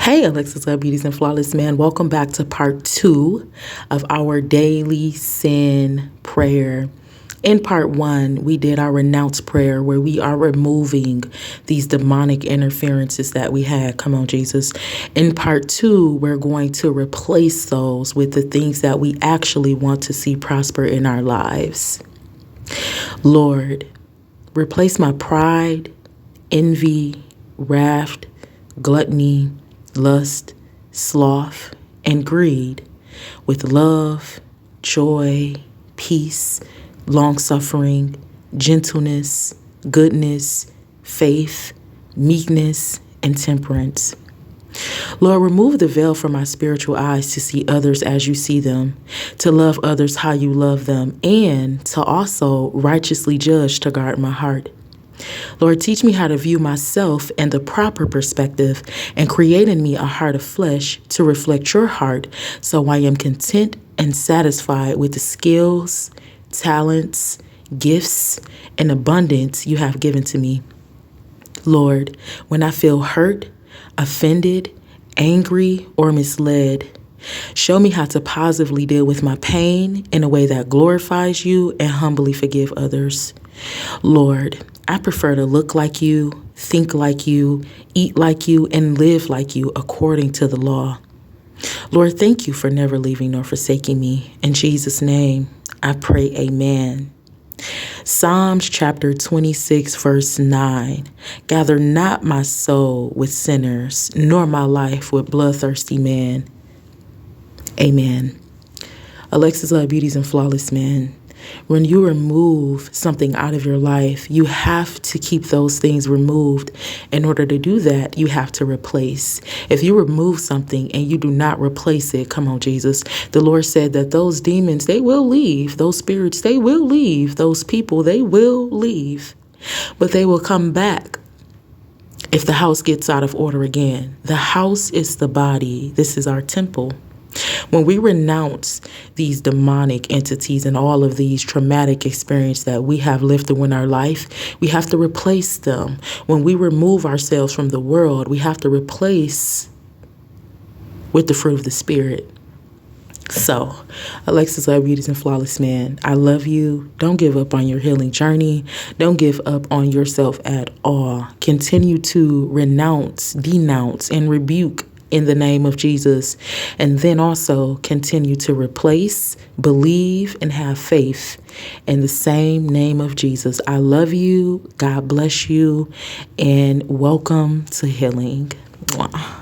Hey, Alexus, beauties and flawless man. Welcome back to part 2 of our daily sin prayer. In part 1, we did our renounce prayer where we are removing these demonic interferences that we had. Come on, Jesus. In part 2, we're going to replace those with the things that we actually want to see prosper in our lives. Lord, replace my pride, envy, wrath, gluttony, lust, sloth, and greed with love, joy, peace, long-suffering, gentleness, goodness, faith, meekness, and temperance. Lord, remove the veil from my spiritual eyes to see others as you see them, to love others how you love them, and to also righteously judge to guard my heart. Lord, teach me how to view myself in the proper perspective and create in me a heart of flesh to reflect your heart so I am content and satisfied with the skills, talents, gifts, and abundance you have given to me. Lord, when I feel hurt, offended, angry, or misled, show me how to positively deal with my pain in a way that glorifies you and humbly forgive others. Lord, I prefer to look like you, think like you, eat like you, and live like you according to the law. Lord, thank you for never leaving nor forsaking me. In Jesus' name, I pray, amen. Psalms chapter 26, verse 9. Gather not my soul with sinners, nor my life with bloodthirsty men. Amen. Alexus, beauties and flawless men. When you remove something out of your life, you have to keep those things removed. In order to do that, you have to replace. If you remove something and you do not replace it, come on, Jesus. The Lord said that those demons, they will leave. Those spirits, they will leave. Those people, they will leave. But they will come back if the house gets out of order again. The house is the body. This is our temple. When we renounce these demonic entities and all of these traumatic experiences that we have lived through in our life, we have to replace them. When we remove ourselves from the world, we have to replace with the fruit of the Spirit. So, Alexus, beauties and flawless man, I love you. Don't give up on your healing journey. Don't give up on yourself at all. Continue to renounce, denounce, and rebuke in the name of Jesus. And then also continue to replace, believe, and have faith in the same name of Jesus. I love you. God bless you. And welcome to healing. Mwah.